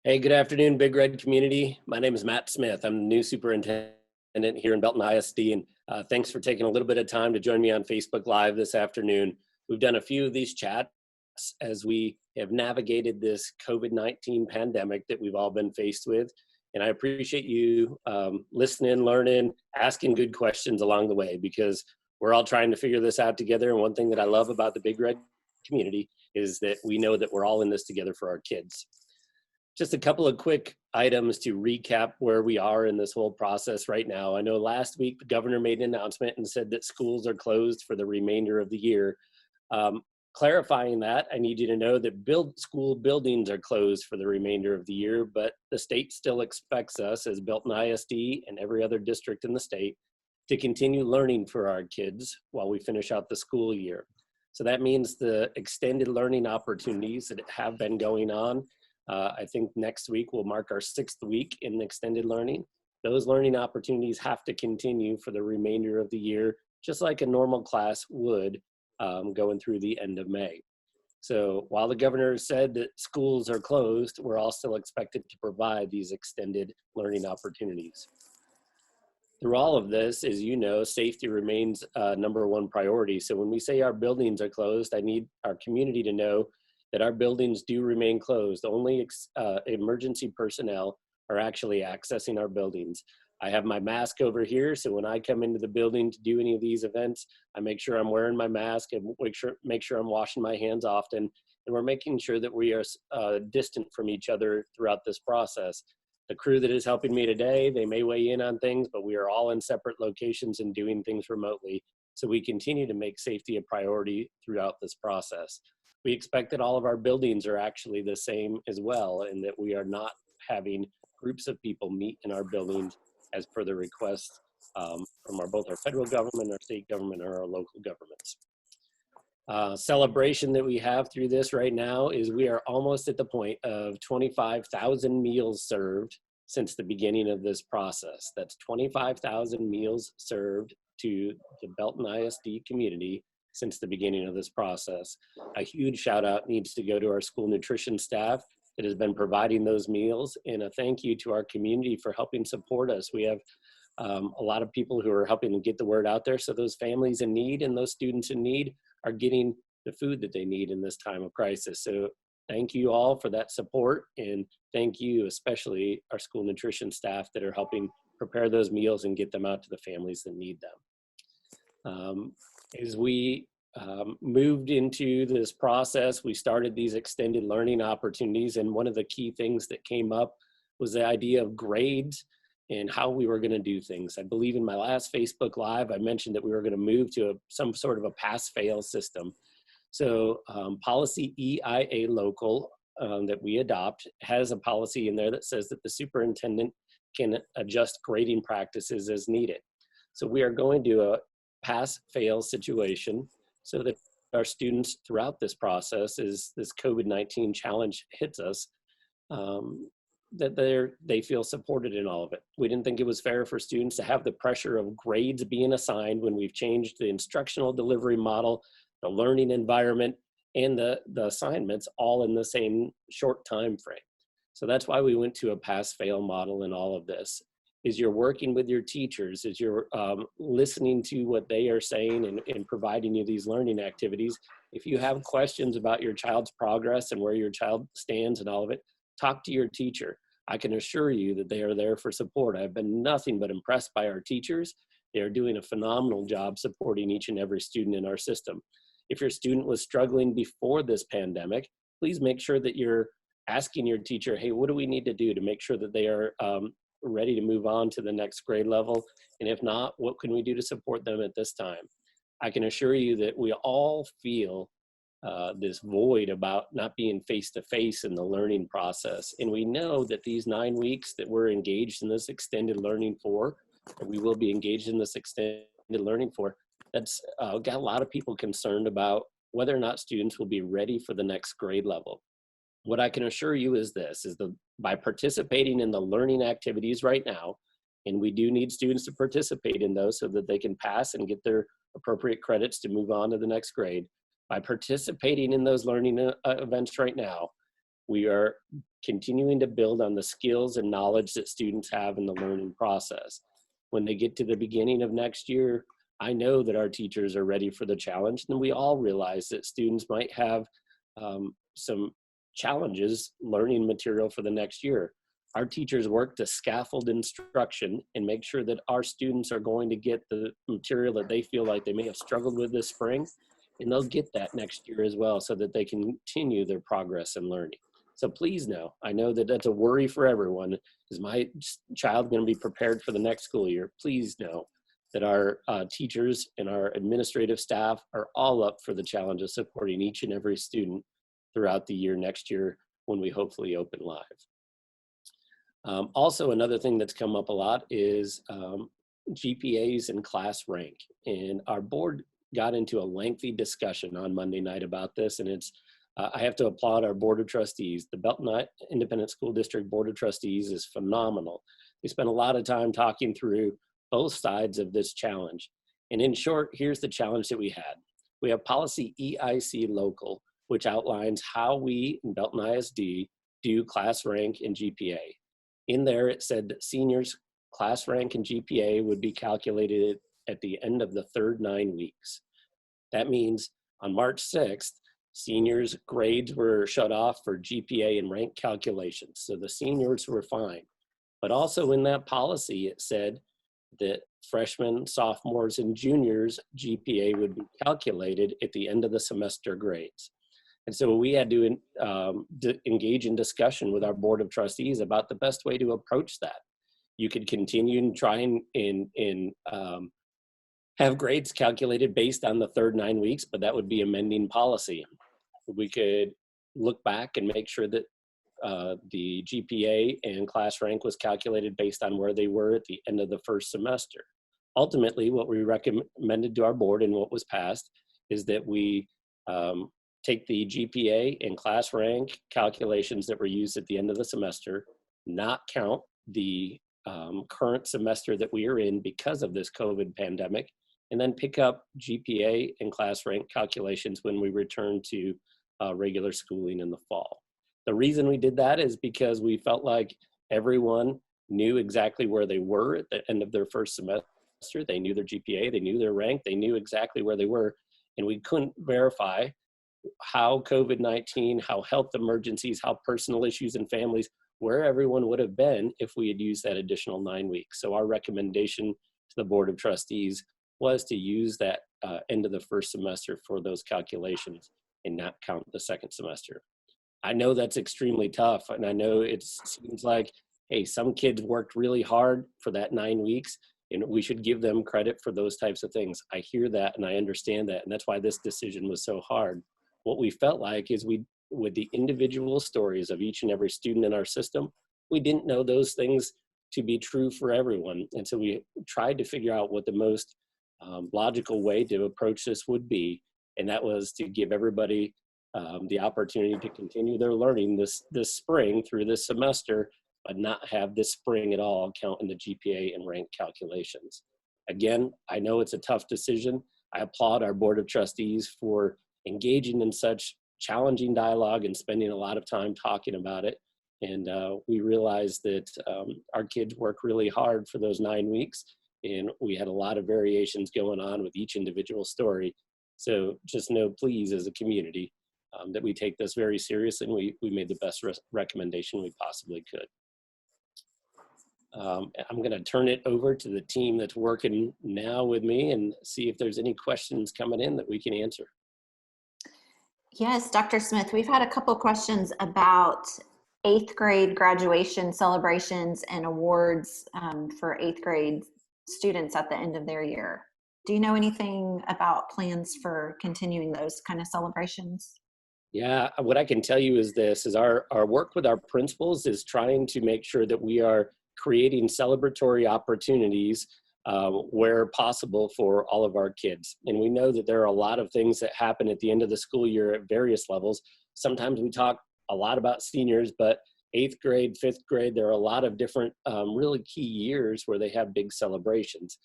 Hey, good afternoon, Big Red community. My name is Matt Smith. I'm the new superintendent here in Belton ISD, and thanks for taking a little bit of time to join me on Facebook Live this afternoon. We've done a few of these chats as we have navigated this COVID-19 pandemic that we've all been faced with, and I appreciate you listening, learning, asking good questions along the way, because we're all trying to figure this out together. And one thing that I love about the Big Red community is that we know that we're all in this together for our kids. Just a couple of quick items to recap where we are in this whole process right now. I know last week the governor made an announcement and said that schools are closed for the remainder of the year. Clarifying that, I need you to know that school buildings are closed for the remainder of the year, but the state still expects us as Belton ISD and every other district in the state to continue learning for our kids while we finish out the school year. So that means the extended learning opportunities that have been going on. I think next week will mark our 6th week in extended learning. Those learning opportunities have to continue for the remainder of the year, just like a normal class would going through the end of May. So while the governor said that schools are closed, we're all still expected to provide these extended learning opportunities. Through all of this, as you know, safety remains #1 priority. So when we say our buildings are closed, I need our community to know that our buildings do remain closed. Only emergency personnel are actually accessing our buildings. I have my mask over here, so when I come into the building to do any of these events, I make sure I'm wearing my mask and make sure I'm washing my hands often, and we're making sure that we are distant from each other throughout this process. The crew that is helping me today, they may weigh in on things, but we are all in separate locations and doing things remotely, so we continue to make safety a priority throughout this process. We expect that all of our buildings are actually the same as well, and that we are not having groups of people meet in our buildings as per the request from both our federal government, our state government, or our local governments. Celebration that we have through this right now is we are almost at the point of 25,000 meals served since the beginning of this process. That's 25,000 meals served to the Belton ISD community since the beginning of this process. A huge shout out needs to go to our school nutrition staff that has been providing those meals, and a thank you to our community for helping support us. We have a lot of people who are helping to get the word out there, so those families in need and those students in need are getting the food that they need in this time of crisis. So thank you all for that support, and thank you especially our school nutrition staff that are helping prepare those meals and get them out to the families that need them. As we moved into this process, we started these extended learning opportunities, and one of the key things that came up was the idea of grades and how we were going to do things. I believe in my last Facebook Live, I mentioned that we were going to move to some sort of a pass-fail system. So policy EIA local that we adopt has a policy in there that says that the superintendent can adjust grading practices as needed. So we are going to a pass-fail situation so that our students throughout this process, as this COVID-19 challenge hits us, that they feel supported in all of it. We didn't think it was fair for students to have the pressure of grades being assigned when we've changed the instructional delivery model, the learning environment, and the assignments all in the same short time frame. So that's why we went to a pass-fail model in all of this. Is you're working with your teachers, is you're listening to what they are saying and providing you these learning activities. If you have questions about your child's progress and where your child stands and all of it, talk to your teacher. I can assure you that they are there for support. I've been nothing but impressed by our teachers. They are doing a phenomenal job supporting each and every student in our system. If your student was struggling before this pandemic, please make sure that you're asking your teacher, hey, what do we need to do to make sure that they are ready to move on to the next grade level? And if not, what can we do to support them at this time? I can assure you that we all feel this void about not being face-to-face in the learning process. And we know that these 9 weeks that we're engaged in this extended learning for, that we will be engaged in this extended learning for, that's got a lot of people concerned about whether or not students will be ready for the next grade level. What I can assure you is this, is by participating in the learning activities right now, and we do need students to participate in those so that they can pass and get their appropriate credits to move on to the next grade. By participating in those learning events right now, We are continuing to build on the skills and knowledge that students have in the learning process. When they get to the beginning of next year, I know that our teachers are ready for the challenge, and we all realize that students might have some challenges learning material for the next year. Our teachers work to scaffold instruction and make sure that our students are going to get the material that they feel like they may have struggled with this spring, and they'll get that next year as well so that they can continue their progress in learning. So please know, I know that that's a worry for everyone. Is my child going to be prepared for the next school year? Please know that our teachers and our administrative staff are all up for the challenge of supporting each and every student throughout the year next year when we hopefully open live. Also, another thing that's come up a lot is GPAs and class rank. And our board got into a lengthy discussion on Monday night about this, and it's I have to applaud our Board of Trustees. The Belton Independent School District Board of Trustees is phenomenal. They spent a lot of time talking through both sides of this challenge. And in short, here's the challenge that we had. We have policy EIC local, which outlines how we in Belton ISD do class rank and GPA. In there, it said that seniors' class rank and GPA would be calculated at the end of the third 9 weeks. That means on March 6th, seniors' grades were shut off for GPA and rank calculations. So the seniors were fine. But also in that policy, it said that freshmen, sophomores, and juniors' GPA would be calculated at the end of the semester grades. And so we had to engage in discussion with our Board of Trustees about the best way to approach that. You could continue and try and have grades calculated based on the third 9 weeks, but that would be amending policy. We could look back and make sure that the GPA and class rank was calculated based on where they were at the end of the first semester. Ultimately, what we recommended to our board and what was passed is that we take the GPA and class rank calculations that were used at the end of the semester, not count the current semester that we are in because of this COVID pandemic, and then pick up GPA and class rank calculations when we return to regular schooling in the fall. The reason we did that is because we felt like everyone knew exactly where they were at the end of their first semester. They knew their GPA, they knew their rank, they knew exactly where they were, and we couldn't verify how COVID-19, how health emergencies, how personal issues and families, where everyone would have been if we had used that additional 9 weeks. So our recommendation to the Board of Trustees was to use that end of the first semester for those calculations and not count the second semester. I know that's extremely tough, and I know it seems like, hey, some kids worked really hard for that 9 weeks, and we should give them credit for those types of things. I hear that and I understand that, and that's why this decision was so hard. What we felt like is with the individual stories of each and every student in our system, we didn't know those things to be true for everyone. And so we tried to figure out what the most logical way to approach this would be. And that was to give everybody the opportunity to continue their learning this spring through this semester, but not have this spring at all count in the GPA and rank calculations. Again, I know it's a tough decision. I applaud our Board of Trustees for engaging in such challenging dialogue and spending a lot of time talking about it. And we realized that our kids work really hard for those 9 weeks, and we had a lot of variations going on with each individual story. So just know, please, as a community, that we take this very seriously, and we made the best recommendation we possibly could. I'm going to turn it over to the team that's working now with me and see if there's any questions coming in that we can answer. Yes, Dr. Smith, we've had a couple questions about 8th grade graduation celebrations and awards for 8th grade students at the end of their year. Do you know anything about plans for continuing those kind of celebrations? Yeah, what I can tell you is this, is our work with our principals is trying to make sure that we are creating celebratory opportunities where possible for all of our kids. And we know that there are a lot of things that happen at the end of the school year at various levels. Sometimes we talk a lot about seniors, but 8th grade, 5th grade, there are a lot of different really key years where they have big celebrations.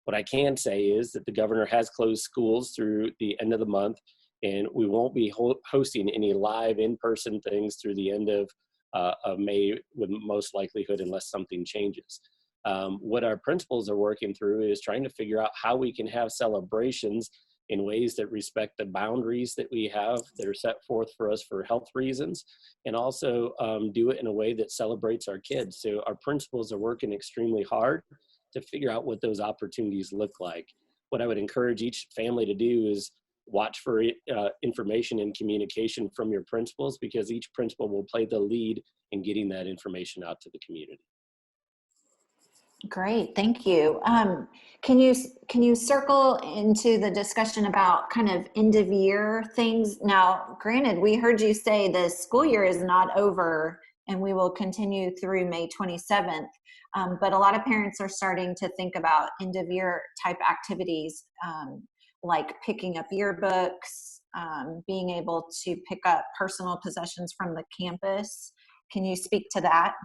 What I can say is that the governor has closed schools through the end of the month, and we won't be hosting any live in-person things through the end of May, with most likelihood, unless something changes. What our principals are working through is trying to figure out how we can have celebrations in ways that respect the boundaries that we have that are set forth for us for health reasons, and also do it in a way that celebrates our kids. So our principals are working extremely hard to figure out what those opportunities look like. What I would encourage each family to do is watch for information and communication from your principals, because each principal will play the lead in getting that information out to the community. Great, thank you. Can you circle into the discussion about kind of end of year things? Now, granted, we heard you say the school year is not over and we will continue through May 27th, but a lot of parents are starting to think about end of year type activities, like picking up yearbooks, being able to pick up personal possessions from the campus. Can you speak to that?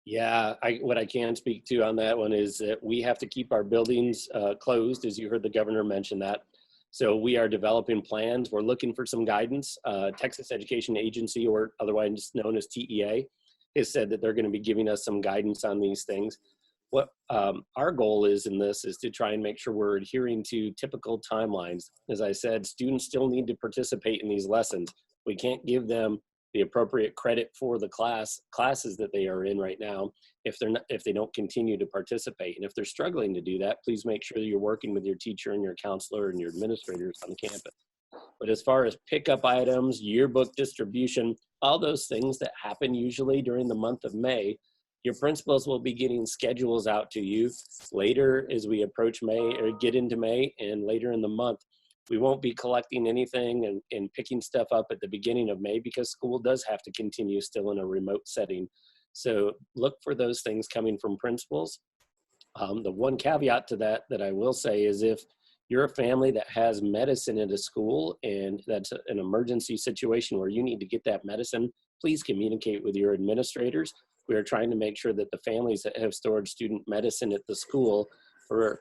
Yeah, what I can speak to on that one is that we have to keep our buildings closed, as you heard the governor mention that. So we are developing plans. We're looking for some guidance. Texas Education Agency, or otherwise known as TEA, has said that they're going to be giving us some guidance on these things. What our goal is in this is to try and make sure we're adhering to typical timelines. As I said, students still need to participate in these lessons. We can't give them the appropriate credit for the classes that they are in right now if they don't continue to participate. And if they're struggling to do that, please make sure that you're working with your teacher and your counselor and your administrators on campus. But as far as pickup items, yearbook distribution, all those things that happen usually during the month of May, your principals will be getting schedules out to you later as we approach May, or get into May, and later in the month. We won't be collecting anything and picking stuff up at the beginning of May, because school does have to continue still in a remote setting. So look for those things coming from principals. The one caveat to that I will say is, if you're a family that has medicine at a school and that's an emergency situation where you need to get that medicine, please communicate with your administrators. We are trying to make sure that the families that have stored student medicine at the school for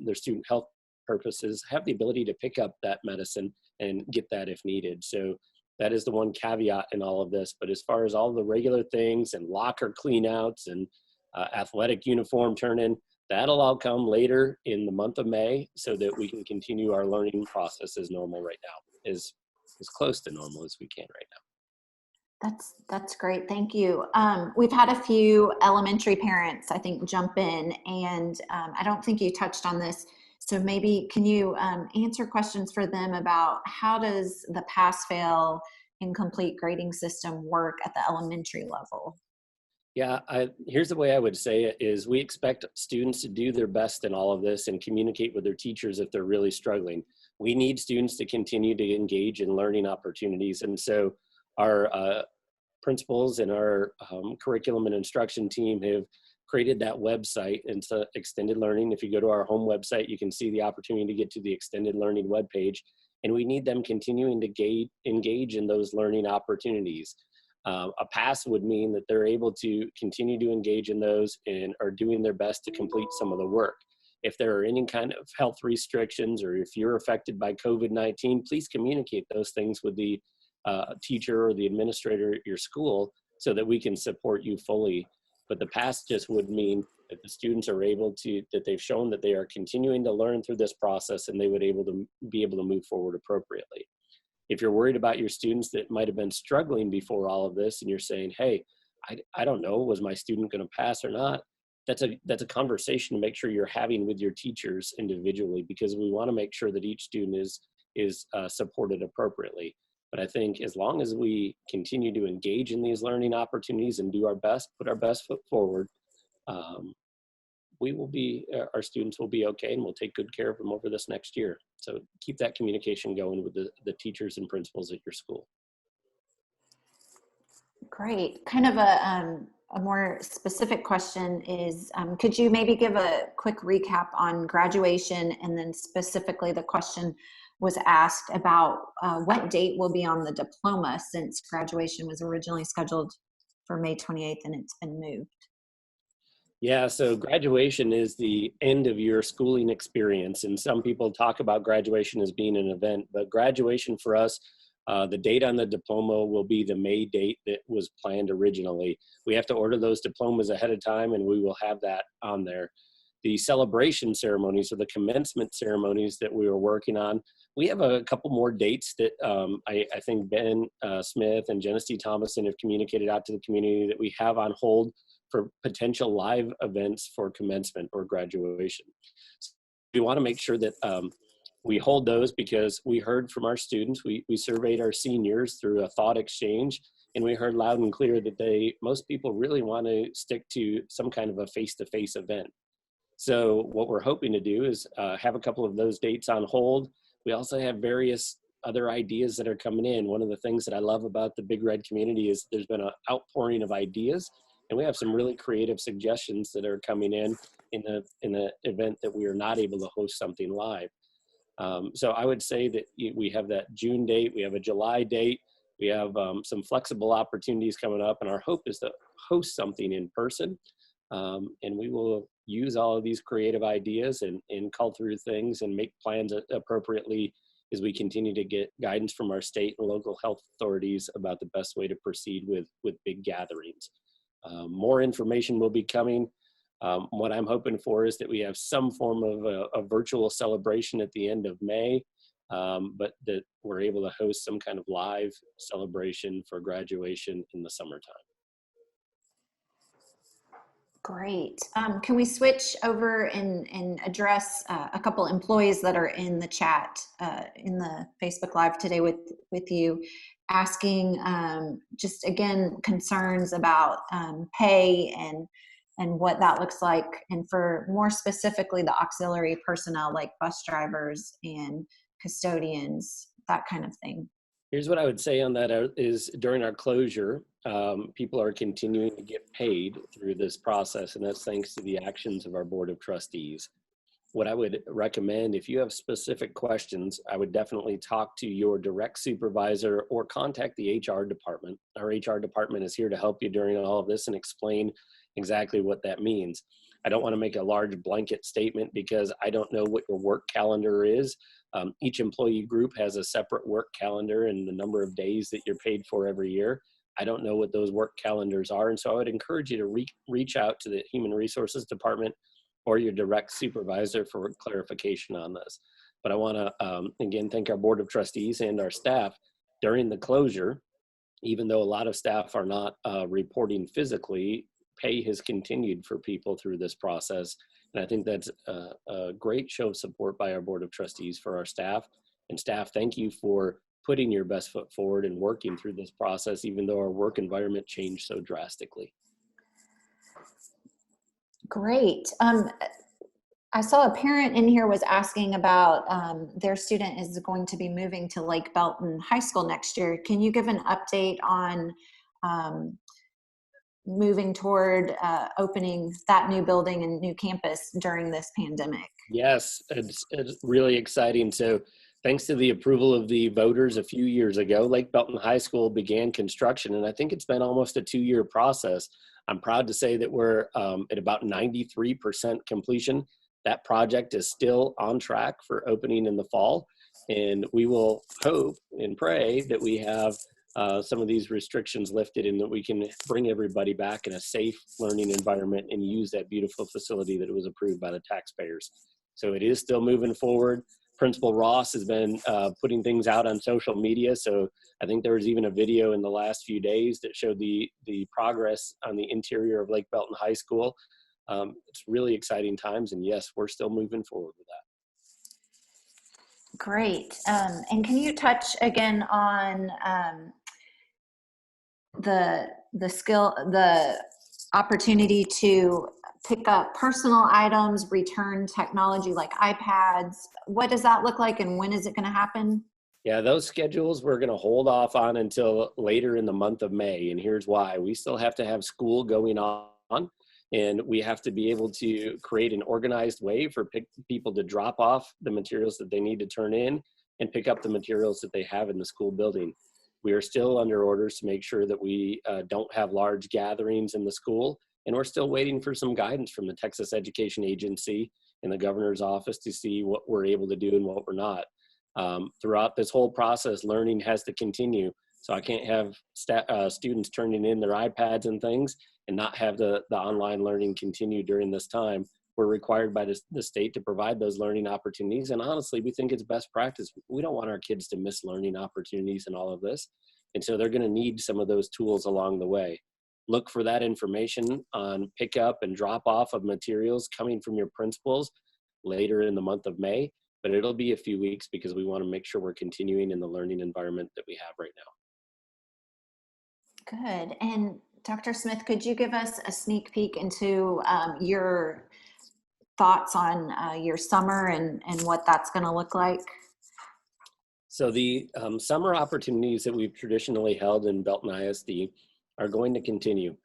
their student health purposes have the ability to pick up that medicine and get that if needed. So that is the one caveat in all of this. But as far as all the regular things and locker cleanouts and athletic uniform turn-in, that'll all come later in the month of May, so that we can continue our learning process as normal right now, as close to normal as we can right now. That's great. Thank you. We've had a few elementary parents, I think, jump in, and I don't think you touched on this. So maybe can you answer questions for them about how does the pass-fail incomplete grading system work at the elementary level? Yeah, here's the way I would say it is, we expect students to do their best in all of this and communicate with their teachers if they're really struggling. We need students to continue to engage in learning opportunities. And so our principals and our curriculum and instruction team have created that website. It's extended learning. If you go to our home website, you can see the opportunity to get to the extended learning webpage. And we need them continuing to engage in those learning opportunities. A pass would mean that they're able to continue to engage in those and are doing their best to complete some of the work. If there are any kind of health restrictions, or if you're affected by COVID-19, please communicate those things with the teacher or the administrator at your school, so that we can support you fully. But the pass just would mean that the students are able to, that they've shown that they are continuing to learn through this process, and they would be able to move forward appropriately. If you're worried about your students that might have been struggling before all of this, and you're saying, hey, I don't know, was my student going to pass or not? That's a conversation to make sure you're having with your teachers individually, because we want to make sure that each student is supported appropriately. But I think as long as we continue to engage in these learning opportunities and do our best, put our best foot forward, our students will be okay, and we'll take good care of them over this next year. So keep that communication going with the teachers and principals at your school. Great. Kind of a more specific question is, could you maybe give a quick recap on graduation, and then specifically the question was asked about what date will be on the diploma, since graduation was originally scheduled for May 28th and it's been moved? Yeah, so graduation is the end of your schooling experience. And some people talk about graduation as being an event, but graduation for us, the date on the diploma will be the May date that was planned originally. We have to order those diplomas ahead of time, and we will have that on there. The celebration ceremonies or the commencement ceremonies that we were working on, we have a couple more dates that I think Ben Smith and Genesee Thomason have communicated out to the community that we have on hold for potential live events for commencement or graduation. So we want to make sure that we hold those because we heard from our students, we surveyed our seniors through a thought exchange, and we heard loud and clear that most people really want to stick to some kind of a face-to-face event. So what we're hoping to do is have a couple of those dates on hold. We also have various other ideas that are coming in. One of the things that I love about the Big Red community is there's been an outpouring of ideas, and we have some really creative suggestions that are coming in the event that we are not able to host something live. So I would say that we have that June date, we have a July date, we have some flexible opportunities coming up, and our hope is to host something in person. And we will use all of these creative ideas and cull through things and make plans appropriately as we continue to get guidance from our state and local health authorities about the best way to proceed with big gatherings. More information will be coming. What I'm hoping for is that we have some form of a virtual celebration at the end of May, but that we're able to host some kind of live celebration for graduation in the summertime. Great. Can we switch over and address a couple employees that are in the chat in the Facebook Live today with you, asking just again concerns about pay and what that looks like, and for more specifically the auxiliary personnel like bus drivers and custodians, that kind of thing. Here's what I would say on that is during our closure, people are continuing to get paid through this process, and that's thanks to the actions of our Board of Trustees. What I would recommend, if you have specific questions, I would definitely talk to your direct supervisor or contact the HR department. Our HR department is here to help you during all of this and explain exactly what that means. I don't want to make a large blanket statement because I don't know what your work calendar is. Each employee group has a separate work calendar and the number of days that you're paid for every year. I don't know what those work calendars are. And so I would encourage you to reach out to the Human Resources Department or your direct supervisor for clarification on this. But I want to, again, thank our Board of Trustees and our staff during the closure. Even though a lot of staff are not reporting physically, pay has continued for people through this process. And I think that's a great show of support by our Board of Trustees for our staff. And staff, thank you for putting your best foot forward and working through this process, even though our work environment changed so drastically. Great. I saw a parent in here was asking about their student is going to be moving to Lake Belton High School next year. Can you give an update on moving toward opening that new building and new campus during this pandemic? Yes, it's really exciting. So thanks to the approval of the voters a few years ago, Lake Belton High School began construction, and I think it's been almost a 2-year process. I'm proud to say that we're at about 93% completion. That project is still on track for opening in the fall, and we will hope and pray that we have some of these restrictions lifted and that we can bring everybody back in a safe learning environment and use that beautiful facility that was approved by the taxpayers. So it is still moving forward. Principal Ross has been putting things out on social media. So I think there was even a video in the last few days that showed the progress on the interior of Lake Belton High School. It's really exciting times, and yes, we're still moving forward with that. Great. And can you touch again on the opportunity to pick up personal items, return technology like iPads? What does that look like, and when is it going to happen? Yeah, those schedules we're going to hold off on until later in the month of May, and here's why. We still have to have school going on, and we have to be able to create an organized way for people to drop off the materials that they need to turn in and pick up the materials that they have in the school building. We are still under orders to make sure that we don't have large gatherings in the school, And we're still waiting for some guidance from the Texas Education Agency and the governor's office to see what we're able to do and what we're not. Throughout this whole process, learning has to continue. So I can't have students turning in their iPads and things and not have the online learning continue during this time. We're required by the state to provide those learning opportunities. And honestly, we think it's best practice. We don't want our kids to miss learning opportunities in all of this. And so they're going to need some of those tools along the way. Look for that information on pickup and drop off of materials coming from your principals later in the month of May, but it'll be a few weeks because we want to make sure we're continuing in the learning environment that we have right now. Good. And Dr. Smith, could you give us a sneak peek into your thoughts on your summer and what that's going to look like? So the summer opportunities that we've traditionally held in Belton ISD are going to continue.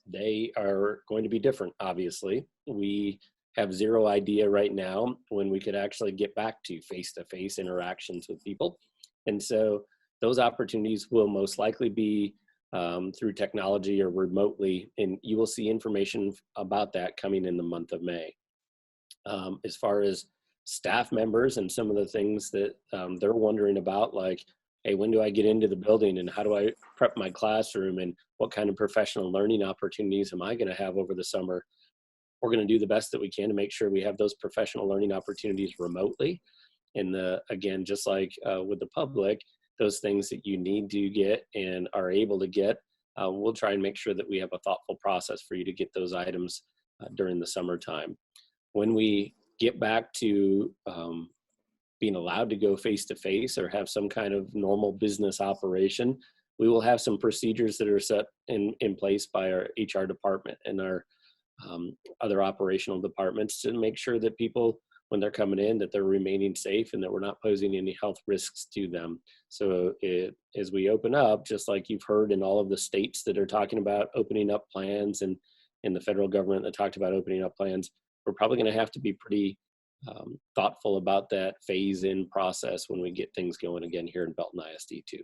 They are going to be different, obviously. We have zero idea right now when we could actually get back to face-to-face interactions with people. And so those opportunities will most likely be through technology or remotely, and you will see information about that coming in the month of May. As far as staff members and some of the things that they're wondering about, like, hey, when do I get into the building and how do I prep my classroom and what kind of professional learning opportunities am I going to have over the summer? We're going to do the best that we can to make sure we have those professional learning opportunities remotely. And again, just like with the public, those things that you need to get and are able to get, we'll try and make sure that we have a thoughtful process for you to get those items during the summertime. When we get back to being allowed to go face-to-face or have some kind of normal business operation, we will have some procedures that are set in place by our HR department and our other operational departments to make sure that people, when they're coming in, that they're remaining safe and that we're not posing any health risks to them. So as we open up, just like you've heard in all of the states that are talking about opening up plans and in the federal government that talked about opening up plans, we're probably going to have to be pretty thoughtful about that phase-in process when we get things going again here in Belton ISD too.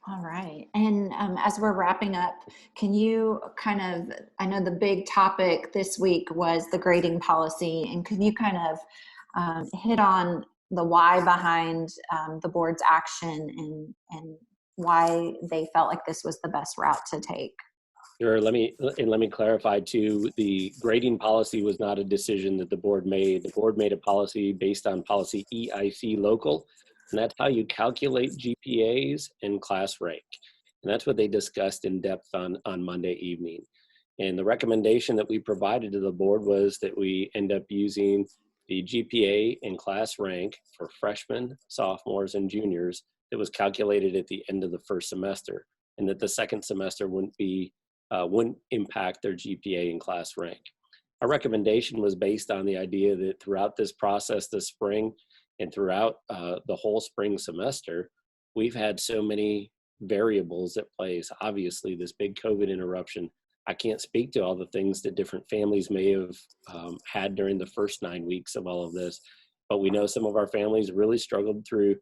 All right. And as we're wrapping up, can you I know the big topic this week was the grading policy, and can you kind of hit on the why behind the board's action and why they felt like this was the best route to take? Sure. Let me clarify too. The grading policy was not a decision that the board made. The board made a policy based on policy EIC local, and that's how you calculate GPAs and class rank. And that's what they discussed in depth on Monday evening. And the recommendation that we provided to the board was that we end up using the GPA and class rank for freshmen, sophomores, and juniors that was calculated at the end of the first semester, and that the second semester wouldn't impact their GPA and class rank. Our recommendation was based on the idea that throughout this process this spring and throughout the whole spring semester, we've had so many variables at play. So obviously, this big COVID interruption, I can't speak to all the things that different families may have had during the first 9 weeks of all of this, but we know some of our families really struggled through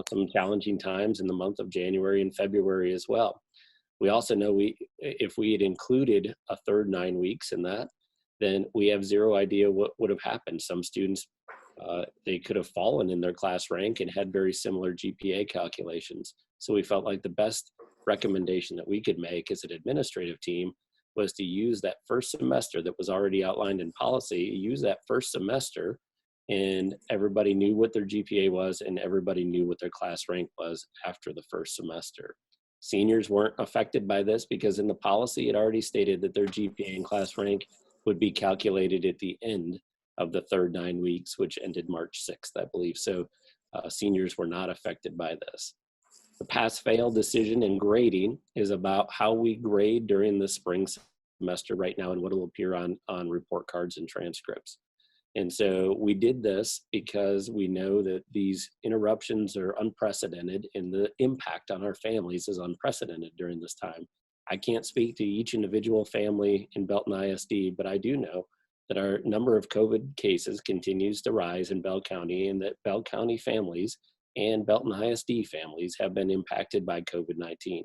some challenging times in the month of January and February as well. We also know if we had included a third 9 weeks in that, then we have zero idea what would have happened. Some students, they could have fallen in their class rank and had very similar GPA calculations. So we felt like the best recommendation that we could make as an administrative team was to use that first semester that was already outlined in policy, use that first semester, and everybody knew what their GPA was and everybody knew what their class rank was after the first semester. Seniors weren't affected by this because in the policy, it already stated that their GPA and class rank would be calculated at the end of the third 9 weeks, which ended March 6th, I believe. So seniors were not affected by this. The pass-fail decision in grading is about how we grade during the spring semester right now and what will appear on report cards and transcripts. And so we did this because we know that these interruptions are unprecedented and the impact on our families is unprecedented during this time. I can't speak to each individual family in Belton ISD, but I do know that our number of COVID cases continues to rise in Bell County and that Bell County families and Belton ISD families have been impacted by COVID-19.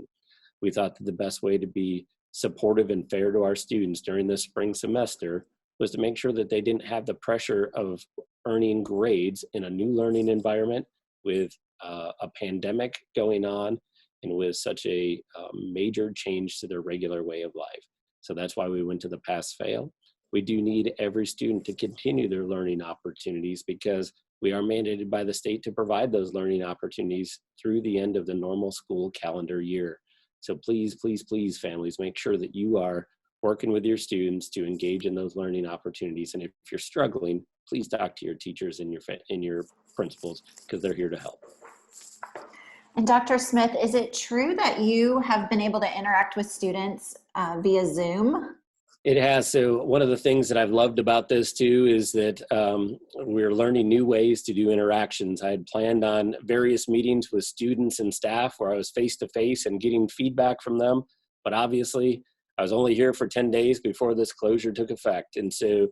We thought that the best way to be supportive and fair to our students during this spring semester was to make sure that they didn't have the pressure of earning grades in a new learning environment with a pandemic going on and with such a major change to their regular way of life. So that's why we went to the pass-fail. We do need every student to continue their learning opportunities because we are mandated by the state to provide those learning opportunities through the end of the normal school calendar year. So please, please, please, families, make sure that you are working with your students to engage in those learning opportunities. And if you're struggling, please talk to your teachers and your principals because they're here to help. And Dr. Smith, is it true that you have been able to interact with students via Zoom? It has. So one of the things that I've loved about this too is that we're learning new ways to do interactions. I had planned on various meetings with students and staff where I was face-to-face and getting feedback from them. But obviously, I was only here for 10 days before this closure took effect. And so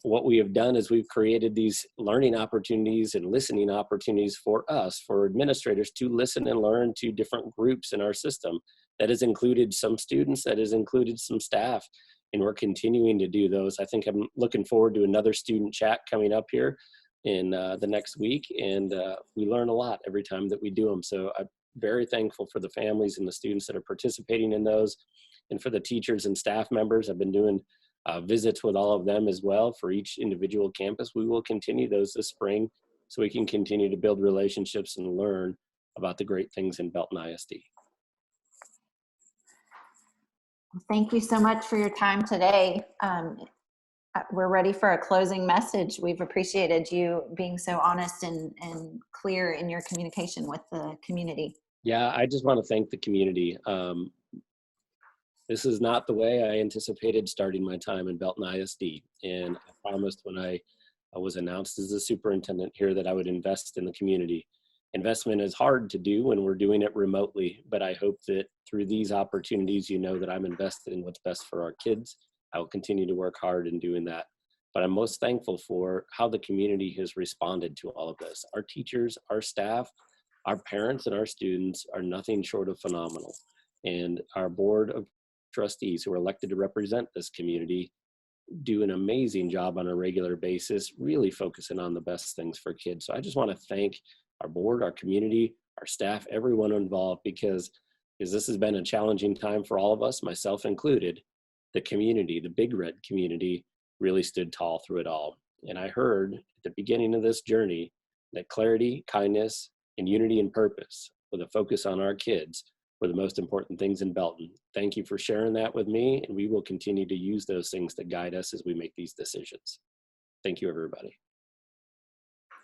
what we have done is we've created these learning opportunities and listening opportunities for us, for administrators to listen and learn to different groups in our system. That has included some students, that has included some staff, and we're continuing to do those. I think I'm looking forward to another student chat coming up here in the next week, and we learn a lot every time that we do them. So I'm very thankful for the families and the students that are participating in those, and for the teachers and staff members. I've been doing visits with all of them as well for each individual campus. We will continue those this spring so we can continue to build relationships and learn about the great things in Belton ISD. Thank you so much for your time today. We're ready for a closing message. We've appreciated you being so honest and clear in your communication with the community. Yeah, I just want to thank the community. This is not the way I anticipated starting my time in Belton ISD. And I promised when I was announced as the superintendent here that I would invest in the community. Investment is hard to do when we're doing it remotely, but I hope that through these opportunities, you know that I'm invested in what's best for our kids. I will continue to work hard in doing that. But I'm most thankful for how the community has responded to all of this. Our teachers, our staff, our parents, and our students are nothing short of phenomenal. And our board of trustees who are elected to represent this community do an amazing job on a regular basis, really focusing on the best things for kids. So I just want to thank our board, our community, our staff, everyone involved, because this has been a challenging time for all of us, myself included. The community, the Big Red community, really stood tall through it all. And I heard at the beginning of this journey that clarity, kindness, and unity and purpose with a focus on our kids were the most important things in Belton. Thank you for sharing that with me, and we will continue to use those things to guide us as we make these decisions. Thank you, everybody.